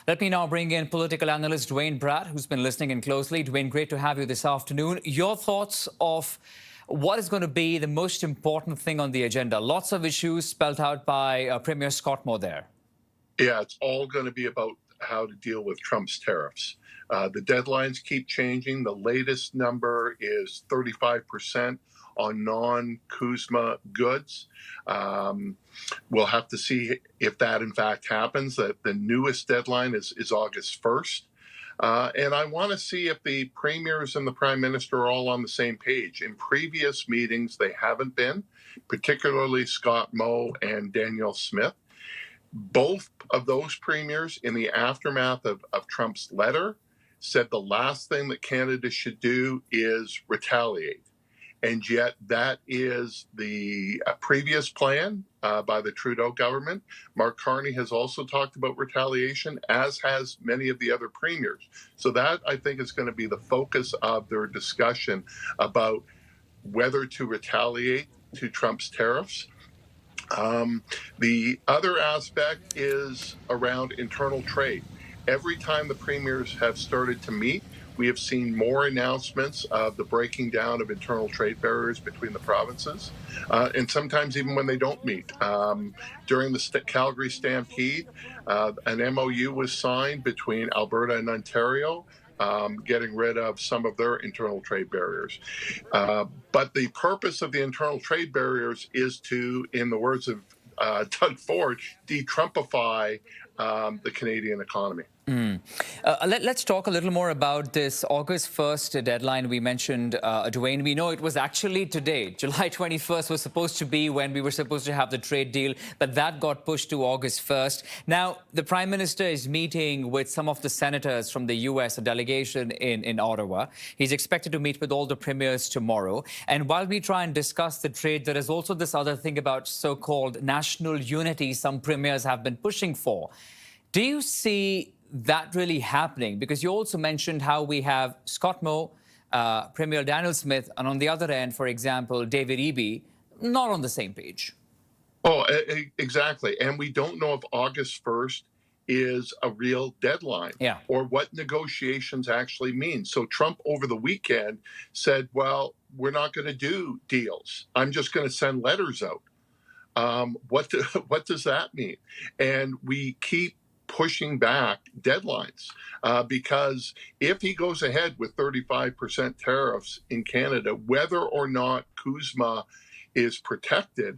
Let me now bring in political analyst Duane Bratt, who's been listening in closely. Duane, great to have you this afternoon. Your thoughts of what is going to be the most important thing on the agenda? Lots of issues spelled out by Premier Scott Moe there. Yeah, it's all going to be about how to deal with Trump's tariffs. The deadlines keep changing. The latest number is 35% on non-CUSMA goods. We'll have to see if that in fact happens. The newest deadline is August 1st. And I want to see if the premiers and the prime minister are all on the same page. In previous meetings, they haven't been, particularly Scott Moe and Danielle Smith. Both of those premiers, in the aftermath of Trump's letter, said the last thing that Canada should do is retaliate. And yet that is the previous plan by the Trudeau government. Mark Carney has also talked about retaliation, as has many of the other premiers. So that, I think, is going to be the focus of their discussion about whether to retaliate to Trump's tariffs. The other aspect is around internal trade. Every time the premiers have started to meet, we have seen more announcements of the breaking down of internal trade barriers between the provinces, and sometimes even when they don't meet. During the Calgary Stampede, an MOU was signed between Alberta and Ontario, getting rid of some of their internal trade barriers. But the purpose of the internal trade barriers is to, in the words of Doug Ford, de-Trumpify the Canadian economy. Let's talk a little more about this August 1st deadline we mentioned, Duane. We know it was actually today. July 21st was supposed to be when we were supposed to have the trade deal, but that got pushed to August 1st. Now, the Prime Minister is meeting with some of the senators from the U.S., a delegation in Ottawa. He's expected to meet with all the premiers tomorrow. And while we try and discuss the trade, there is also this other thing about so-called national unity some premiers have been pushing for. Do you see that really happening? Because you also mentioned how we have Scott Moe, Premier Danielle Smith, and on the other end, for example, David Eby, not on the same page. Oh, exactly. And we don't know if August 1st is a real deadline, or what negotiations actually mean. So Trump over the weekend said, well, we're not going to do deals. I'm just going to send letters out. What does that mean? And we keep pushing back deadlines because if he goes ahead with 35% tariffs in Canada, whether or not CUSMA is protected,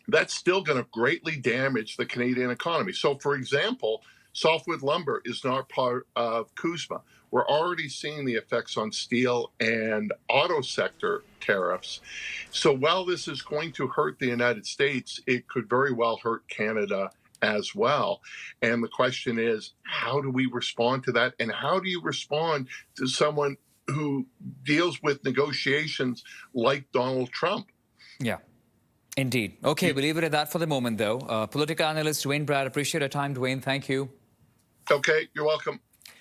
that's still going to greatly damage the Canadian economy. So, for example, softwood lumber is not part of CUSMA. We're already seeing the effects on steel and auto sector tariffs. So while this is going to hurt the United States, it could very well hurt Canada as well. And the question is, how do we respond to that? And how do you respond to someone who deals with negotiations like Donald Trump? Yeah, indeed. Okay, we'll leave it at that for the moment, though. Political analyst Duane Bratt, appreciate your time, Duane. Thank you. Okay, you're welcome.